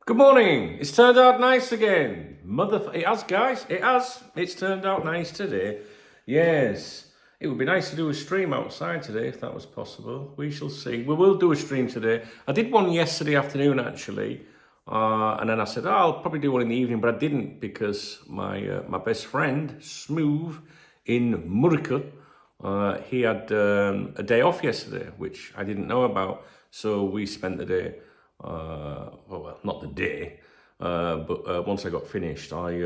Good morning. It's turned out nice again. It has, guys. It has. It's turned out nice today. Yes. It would be nice to do a stream outside today if that was possible. We shall see. We will do a stream today. I did one yesterday afternoon, actually. And then I said, I'll probably do one in the evening, but I didn't because my best friend, Smooth, in Murica, he had a day off yesterday, which I didn't know about. So we spent the day. Well, not the day, but once I got finished, I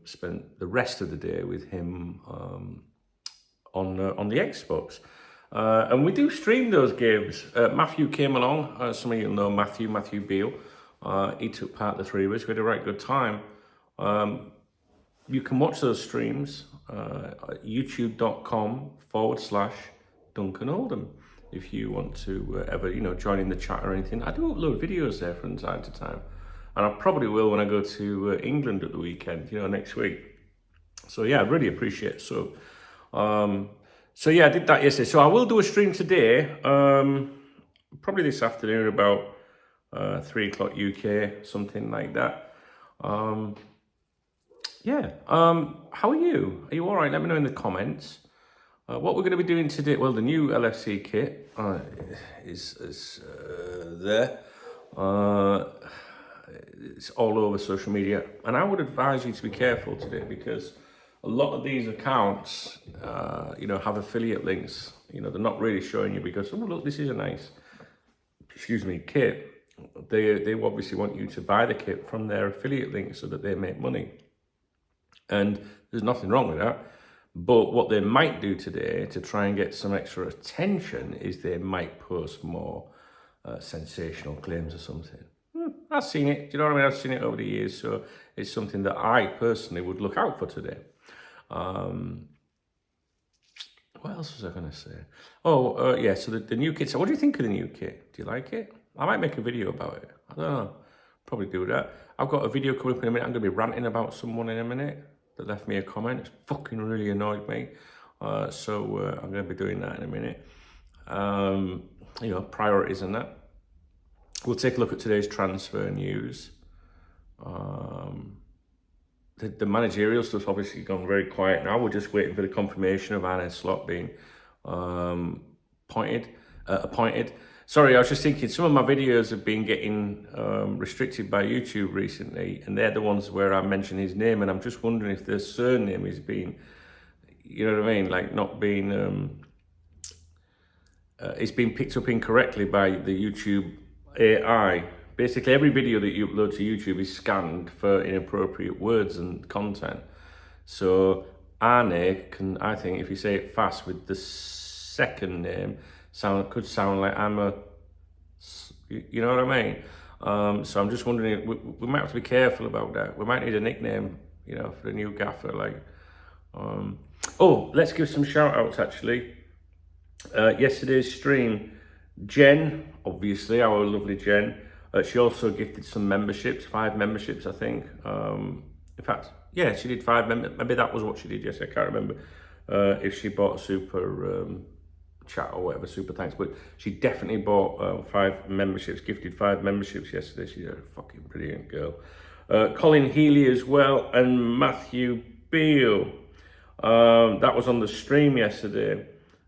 spent the rest of the day with him on the Xbox. And we do stream those games. Matthew came along. Some of you know Matthew Beale. He took part in the three of us. We had a right good time. You can watch those streams at youtube.com/Duncan Oldham. If you want to ever, join in the chat or anything. I do upload videos there from time to time. And I probably will when I go to England at the weekend, next week. So yeah, I really appreciate it. So yeah, I did that yesterday. So I will do a stream today, probably this afternoon about 3 o'clock UK, something like that. How are you? Are you all right? Let me know in the comments. What we're going to be doing today, well, the new LFC kit is there. It's all over social media. And I would advise you to be careful today because a lot of these accounts, have affiliate links. They're not really showing you because, oh, look, this is a nice, kit. They obviously want you to buy the kit from their affiliate link so that they make money. And there's nothing wrong with that. But what they might do today to try and get some extra attention is they might post more sensational claims or something. I've seen it. Do you know what I mean? I've seen it over the years. So it's something that I personally would look out for today. What else was I going to say? So the new kit. So what do you think of the new kit? Do you like it? I might make a video about it. I don't know. Probably do that. I've got a video coming up in a minute. I'm going to be ranting about someone in a minute that left me a comment. It's fucking really annoyed me. So I'm going to be doing that in a minute. Priorities and that. We'll take a look at today's transfer news. The managerial stuff's obviously gone very quiet now. We're just waiting for the confirmation of Arne Slot being appointed. Sorry, I was just thinking some of my videos have been getting restricted by YouTube recently, and they're the ones where I mention his name, and I'm just wondering if the surname is being, like not being, it's been picked up incorrectly by the YouTube AI. Basically, every video that you upload to YouTube is scanned for inappropriate words and content. So Arne can, I think, if you say it fast with the second name, could sound like I'm a, you know what I mean? So I'm just wondering, we might have to be careful about that. We might need a nickname, for the new gaffer. Let's give some shout outs actually. Yesterday's stream, Jen, obviously, our lovely Jen, she also gifted some memberships, 5 memberships, I think. In fact, yeah, she did 5 memberships. Maybe that was what she did yesterday, I can't remember. If she bought a super chat or whatever, super thanks, but she definitely bought 5 memberships, gifted 5 memberships yesterday. She's a fucking brilliant girl. Colin Healy as well, and Matthew Beale. That was on the stream yesterday.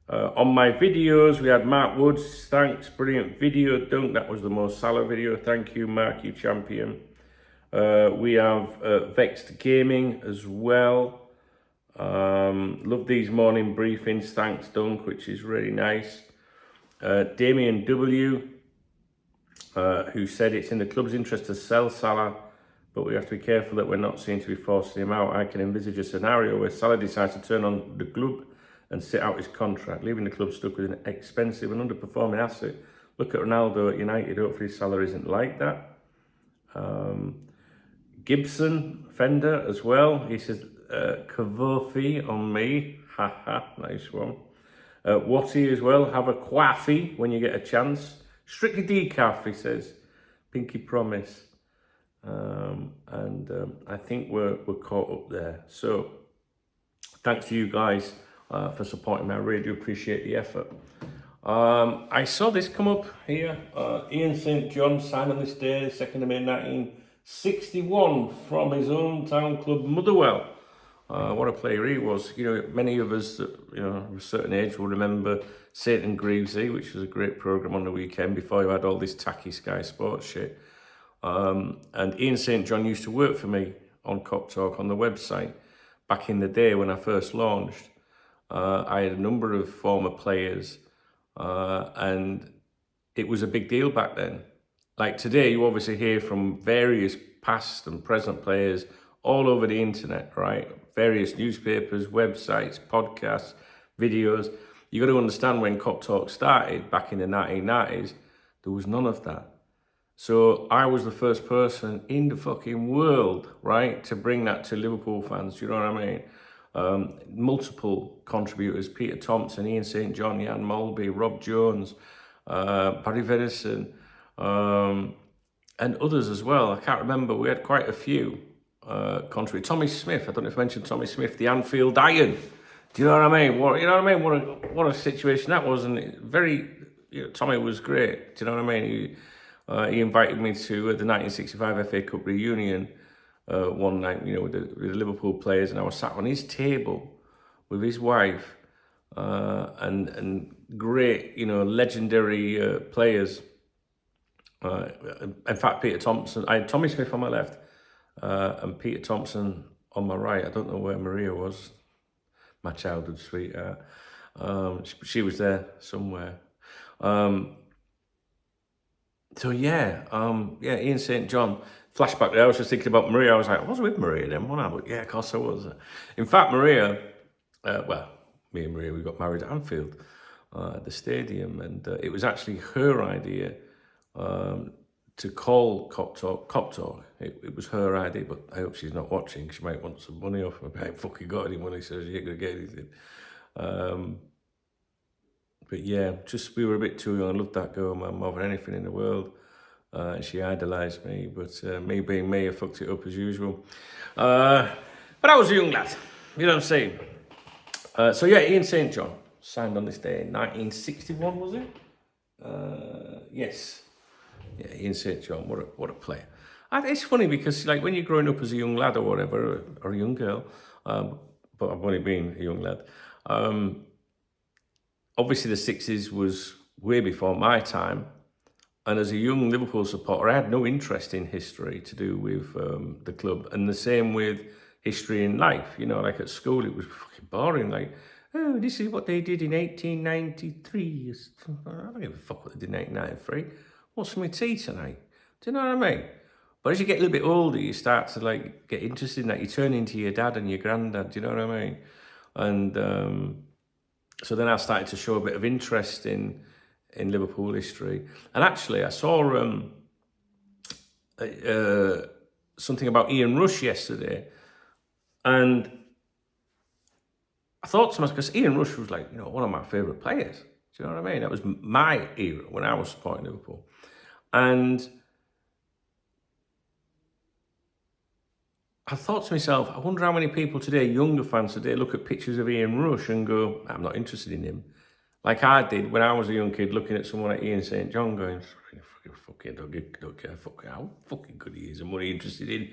On my videos, we had Mark Woods, thanks, brilliant video, dunk, that was the most Salah video, thank you Mark, you champion. We have Vexed Gaming as well. Love these morning briefings, thanks Dunk, which is really nice. Damien W, who said it's in the club's interest to sell Salah, but we have to be careful that we're not seen to be forcing him out. I can envisage a scenario where Salah decides to turn on the club and sit out his contract, leaving the club stuck with an expensive and underperforming asset. Look at Ronaldo at United, hopefully Salah isn't like that. GibsonFender as well, he says, Kavofi on me, haha, nice one. Watty as well, have a quaffy when you get a chance. Strictly decaf, he says, pinky promise. I think we're caught up there. So, thanks to you guys for supporting me. I really do appreciate the effort. I saw this come up here. Ian St. John signed on this day, 2nd of May 61 from his hometown club, Motherwell. What a player he was. You know, many of us that, you know, of a certain age will remember St. Greavesy, which was a great programme on the weekend before you had all this tacky Sky Sports shit. And Ian St. John used to work for me on Cop Talk on the website back in the day when I first launched. I had a number of former players, and it was a big deal back then. Like today, you obviously hear from various past and present players all over the internet, right? Various newspapers, websites, podcasts, videos. You got to understand when Cop Talk started back in the 1990s, there was none of that. So I was the first person in the fucking world, right, to bring that to Liverpool fans. Do you know what I mean? Multiple contributors: Peter Thompson, Ian St. John, Jan Mulby, Rob Jones, Barry Vedison, and others as well. I can't remember. We had quite a few contributors. Tommy Smith. I don't know if I mentioned Tommy Smith, the Anfield Iron. Do you know what I mean? What a situation that was, and Tommy was great. Do you know what I mean? He invited me to the 1965 FA Cup reunion one night, you know, with the Liverpool players, and I was sat on his table with his wife and great, you know, legendary players. In fact, Peter Thompson. I had Tommy Smith on my left and Peter Thompson on my right. I don't know where Maria was, my childhood sweetheart. She was there somewhere. So Ian St. John. Flashback there, I was just thinking about Maria. I was like, I was with Maria then, wasn't I? But yeah, of course I was. In fact, Maria, me and Maria, we got married at Anfield at the stadium, and it was actually her idea to call Cop Talk. It was her idea, but I hope she's not watching. She might want some money off me. I ain't fucking got any money, so she ain't going to get anything. But yeah, we were a bit too young. I loved that girl, man, more than anything in the world. She idolised me, but me being me, I fucked it up as usual. But I was a young lad, you know what I'm saying? Ian St. John signed on this day in 1961, was it? Yes. Yeah, Ian St. John, what a player. It's funny because, like, when you're growing up as a young lad or whatever, or a young girl, but I've only been a young lad, obviously the 60s was way before my time. And as a young Liverpool supporter, I had no interest in history to do with the club. And the same with history in life. You know, like at school, it was fucking boring. Like, oh, this is what they did in 1893. I don't give a fuck what they did in 1893. What's my tea tonight? Do you know what I mean? But as you get a little bit older, you start to like get interested in that. You turn into your dad and your granddad. Do you know what I mean? And so then I started to show a bit of interest in Liverpool history. And actually, I saw something about Ian Rush yesterday. And I thought to myself, because Ian Rush was like, you know, one of my favourite players. Do you know what I mean? That was my era when I was supporting Liverpool. And I thought to myself, I wonder how many people today, younger fans today, look at pictures of Ian Rush and go, I'm not interested in him. Like I did when I was a young kid, looking at someone like Ian St. John going, fucking don't care how fucking good he is, and what he interested in,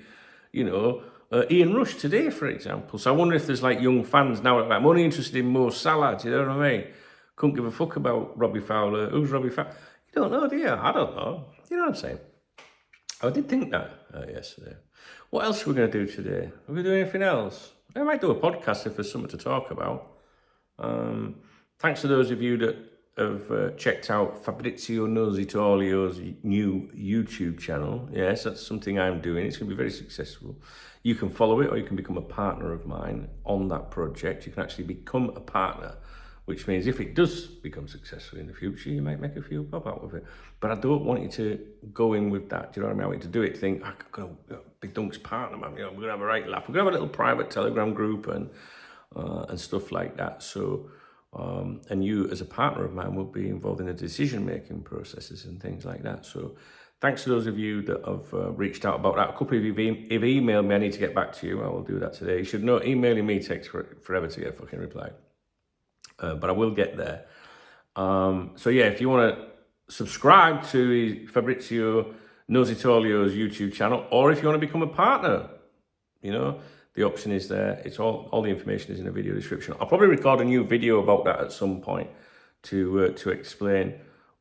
you know, Ian Rush today, for example. So I wonder if there's like young fans now, like, I'm only interested in Mo Salah, do you know what I mean? Couldn't give a fuck about Robbie Fowler. Who's Robbie Fowler? You don't know, do you? I don't know. You know what I'm saying? I did think that yesterday. What else are we going to do today? Are we going to do anything else? I might do a podcast if there's something to talk about. Thanks to those of you that have checked out Fabrizio Nositolio's new YouTube channel. Yes, that's something I'm doing. It's going to be very successful. You can follow it or you can become a partner of mine on that project. You can actually become a partner, which means if it does become successful in the future, you might make a few bob out of it. But I don't want you to go in with that. Do you know what I mean? I want you to do it, think, I'm going to be Dunk's partner, man. You know, we're going to have a right laugh. We're going to have a little private Telegram group and stuff like that. So, and you as a partner of mine will be involved in the decision-making processes and things like that. So thanks to those of you that have reached out about that. A couple of you have emailed me. I need to get back to you. I will do that today. You should know emailing me takes forever to get a fucking reply. But I will get there. So yeah, if you want to subscribe to Fabrizio Nositolio's YouTube channel, or if you want to become a partner, you know, the option is there. It's all the information is in the video description. I'll probably record a new video about that at some point to explain,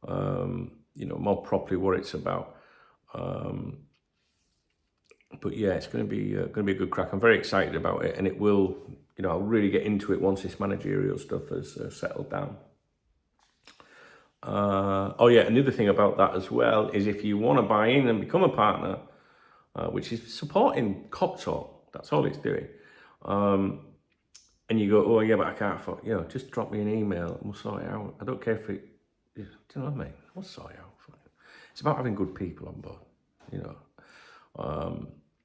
you know, more properly what it's about. But yeah, it's going to be a good crack. I'm very excited about it, and it will, you know, I'll really get into it once this managerial stuff has settled down. Oh yeah, another thing about that as well is if you want to buy in and become a partner, which is supporting Cop Talk, that's all it's doing. And you go, oh yeah, but I can't afford, you know, just drop me an email and we'll sort it out. I don't care if it, do you know what I mean? We'll sort it out. It's about having good people on board, you know.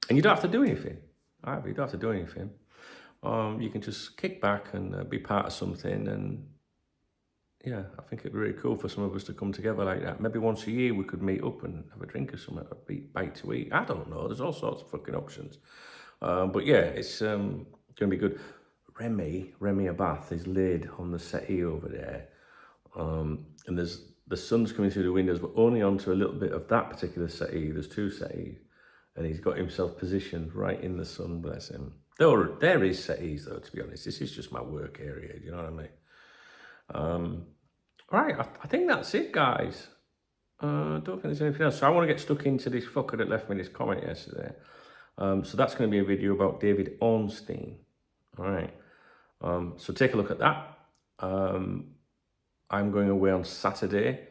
And you don't have to do anything. Either. You don't have to do anything. You can just kick back and be part of something. And yeah, I think it'd be really cool for some of us to come together like that. Maybe once a year we could meet up and have a drink or something, a bite to eat. I don't know. There's all sorts of fucking options. But yeah, it's going to be good. Remy Abath is laid on the settee over there. And the sun's coming through the windows, but only onto a little bit of that particular settee. There's two settees. And he's got himself positioned right in the sun, bless him. There is settees, though, to be honest. This is just my work area, you know what I mean? Right, I think that's it, guys. I don't think there's anything else. So I want to get stuck into this fucker that left me this comment yesterday. So that's going to be a video about David Ornstein. All right. So take a look at that. I'm going away on Saturday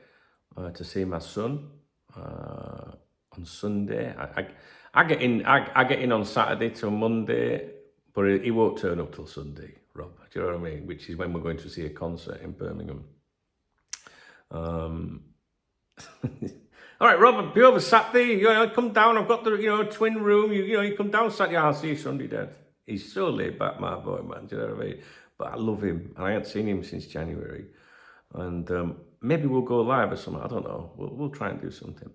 to see my son. On Sunday, I get in on Saturday till Monday, but he won't turn up till Sunday, Rob. Do you know what I mean? Which is when we're going to see a concert in Birmingham. All right, Rob, I'll be over Saturday. You know, come down. I've got the twin room. You come down Saturday. I'll see you Sunday, Dad. He's so laid back, my boy, man. Do you know what I mean? But I love him, and I haven't seen him since January. And maybe we'll go live or something. I don't know. We'll try and do something.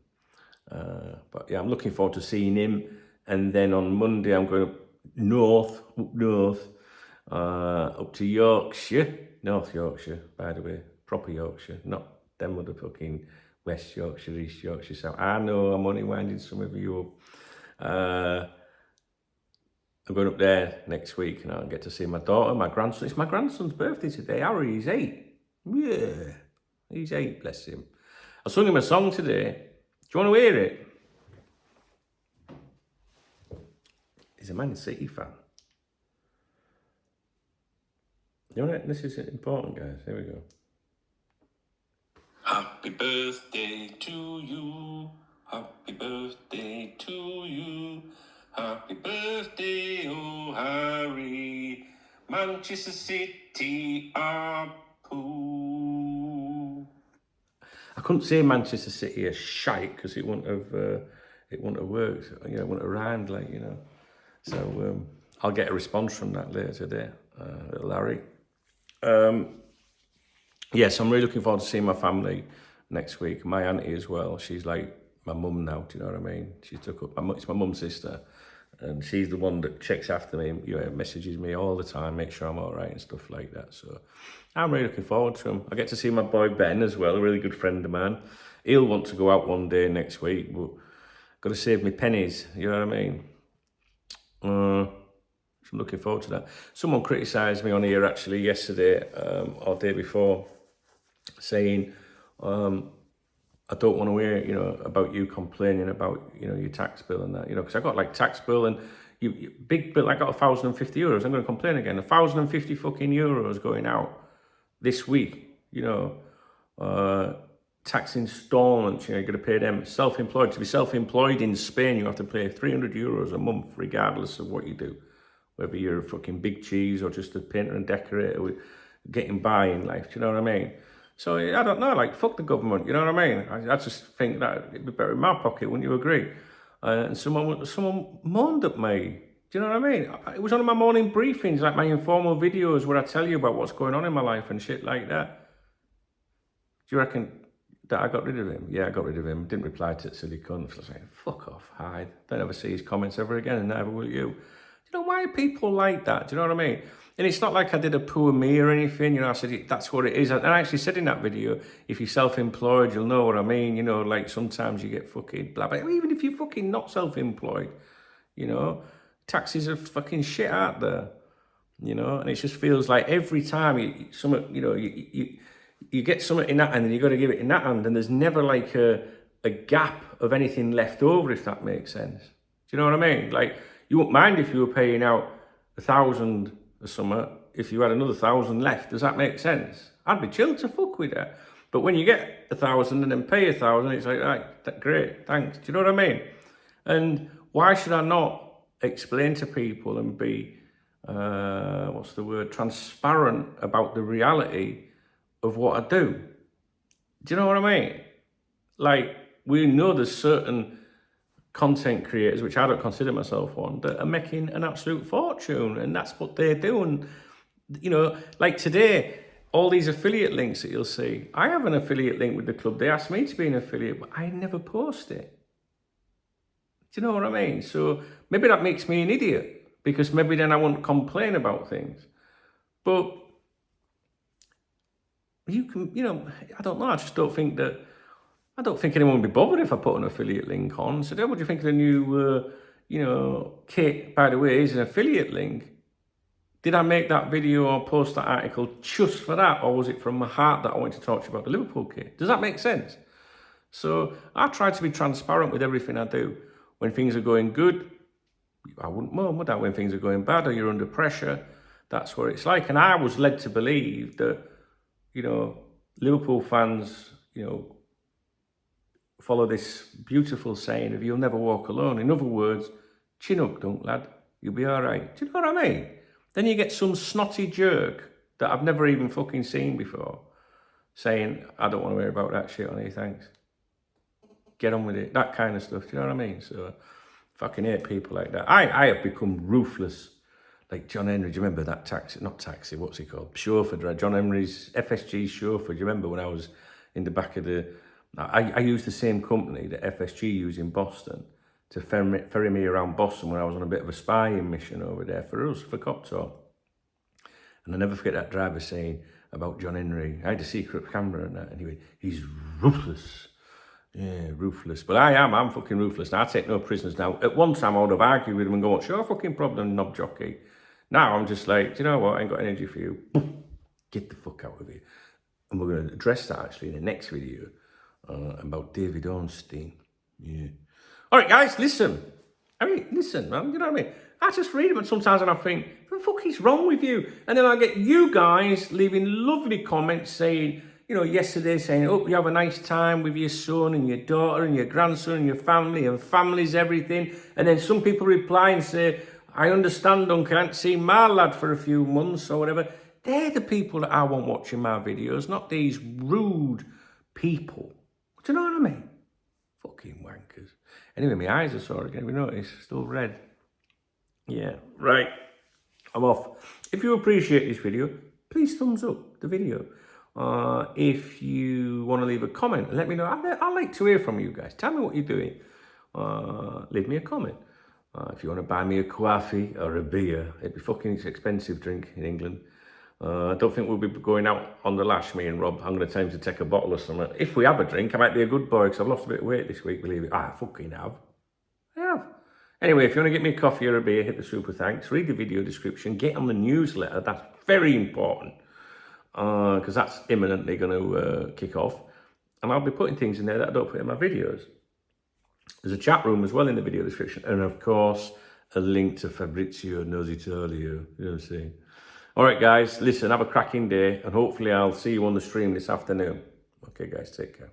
But yeah, I'm looking forward to seeing him. And then on Monday, I'm going up north, up to Yorkshire, North Yorkshire, by the way, proper Yorkshire, not them motherfucking West Yorkshire, East Yorkshire. So I know I'm only winding some of you up. I'm going up there next week, and I'll get to see my daughter, my grandson. It's my grandson's birthday today. Harry, he's 8. Yeah, he's 8, bless him. I sung him a song today. Do you want to hear it? He's a Man City fan. You know, this is important, guys. Here we go. Happy birthday to you. Happy birthday to you. Happy birthday, oh Harry. Manchester City are poo. I couldn't say Manchester City as shite because it wouldn't have worked. You know, it wouldn't have rhymed, like, you know. So I'll get a response from that later today, little Larry. Yes, I'm really looking forward to seeing my family next week. My auntie as well. She's like my mum now. Do you know what I mean? She took up. It's my mum's sister, and she's the one that checks after me. You know, messages me all the time, make sure I'm all right and stuff like that. So I'm really looking forward to him. I get to see my boy Ben as well, a really good friend of mine. He'll want to go out one day next week, but got to save me pennies. You know what I mean? So I'm looking forward to that. Someone criticised me on here actually yesterday or day before, saying I don't want to hear, you know, about you complaining about, you know, your tax bill and that, you know, because I got like tax bill and you big bill. I got 1,050 euros. I'm going to complain again. 1,050 fucking euros going out this week. You know, tax installments. You know, you got to pay them. Self-employed. To be self-employed in Spain, you have to pay 300 euros a month, regardless of what you do. Whether you're a fucking big cheese or just a painter and decorator with getting by in life. Do you know what I mean? So I don't know, like, fuck the government, you know what I mean? I just think that it'd be better in my pocket, wouldn't you agree? And someone moaned at me. Do you know what I mean? It was one of my morning briefings, like my informal videos where I tell you about what's going on in my life and shit like that. Do you reckon that I got rid of him? Yeah, I got rid of him. Didn't reply to it, silly cunt. I was like, fuck off, hide. Don't ever see his comments ever again, and never will you. You know, why are people like that? Do you know what I mean? And it's not like I did a poor me or anything, you know, I said, that's what it is. And I actually said in that video, if you're self-employed, you'll know what I mean. You know, like sometimes you get fucking blah, blah. Even if you're fucking not self-employed, you know, taxes are fucking shit out there, you know, and it just feels like every time you get something in that hand and you got to give it in that hand, and there's never like a gap of anything left over, if that makes sense. Do you know what I mean? Like, you wouldn't mind if you were paying out 1,000 or something if you had another 1,000 left. Does that make sense? I'd be chilled to fuck with that. But when you get 1,000 and then pay 1,000, it's like, right, great, thanks. Do you know what I mean? And why should I not explain to people and be, transparent about the reality of what I do? Do you know what I mean? Like, we know there's certain content creators, which I don't consider myself one, that are making an absolute fortune, and that's what they're doing. You know, like today, all these affiliate links that you'll see, I have an affiliate link with the club. They asked me to be an affiliate, but I never post it. Do you know what I mean? So maybe that makes me an idiot, because maybe then I won't complain about things. But you can, you know, I don't know. I just don't think anyone would be bothered if I put an affiliate link on. So then what do you think of the new, kit, by the way, is an affiliate link? Did I make that video or post that article just for that? Or was it from my heart that I wanted to talk to you about the Liverpool kit? Does that make sense? So I try to be transparent with everything I do. When things are going good, I wouldn't moan, would I? When things are going bad or you're under pressure, that's what it's like. And I was led to believe that, you know, Liverpool fans, you know, follow this beautiful saying of you'll never walk alone. In other words, chin up, don't lad, you'll be all right. Do you know what I mean? Then you get some snotty jerk that I've never even fucking seen before saying, I don't want to hear about that shit on here, thanks. Get on with it. That kind of stuff, do you know what I mean? So, fucking hate people like that. I have become ruthless. Like John Henry, do you remember that taxi, what's he called? Chauffeur, John Henry's FSG chauffeur. Do you remember when I was in the back of the... I used the same company that FSG used in Boston to ferry me around Boston when I was on a bit of a spying mission over there for us, for Cop Talk. And I never forget that driver saying about John Henry. I had a secret camera and that, and he went, he's ruthless. Yeah, ruthless. But I'm fucking ruthless. Now, I take no prisoners now. At one time, I would have argued with him and go, what's your fucking problem, knob jockey? Now, I'm just like, do you know what? I ain't got energy for you. Get the fuck out of here. And we're going to address that, actually, in the next video about David Ornstein. Yeah. All right, guys, listen. Listen, man, you know what I mean? I just read them and sometimes and I think, what the fuck is wrong with you? And then I get you guys leaving lovely comments saying, you know, yesterday saying, oh, you have a nice time with your son and your daughter and your grandson and your family, and family's everything. And then some people reply and say, I understand, Uncle, I haven't seen my lad for a few months or whatever. They're the people that I want watching my videos, not these rude people. Do you know what I mean? Fucking wankers. Anyway, my eyes are sore again, we notice, still red. Yeah, right. I'm off. If you appreciate this video, please thumbs up the video. If you want to leave a comment, let me know. I like to hear from you guys. Tell me what you're doing. Leave me a comment. If you want to buy me a coffee or a beer, it'd be fucking expensive drink in England. I don't think we'll be going out on the lash, me and Rob. I'm going to tell him to take a bottle or something. If we have a drink, I might be a good boy because I've lost a bit of weight this week, believe it. I fucking have. I have. Anyway, if you want to get me a coffee or a beer, hit the super thanks. Read the video description. Get on the newsletter. That's very important because that's imminently going to kick off. And I'll be putting things in there that I don't put in my videos. There's a chat room as well in the video description. And of course, a link to Fabrizio Knows It Earlier. You know what I'm saying? All right, guys, listen, have a cracking day, and hopefully I'll see you on the stream this afternoon. Okay, guys, take care.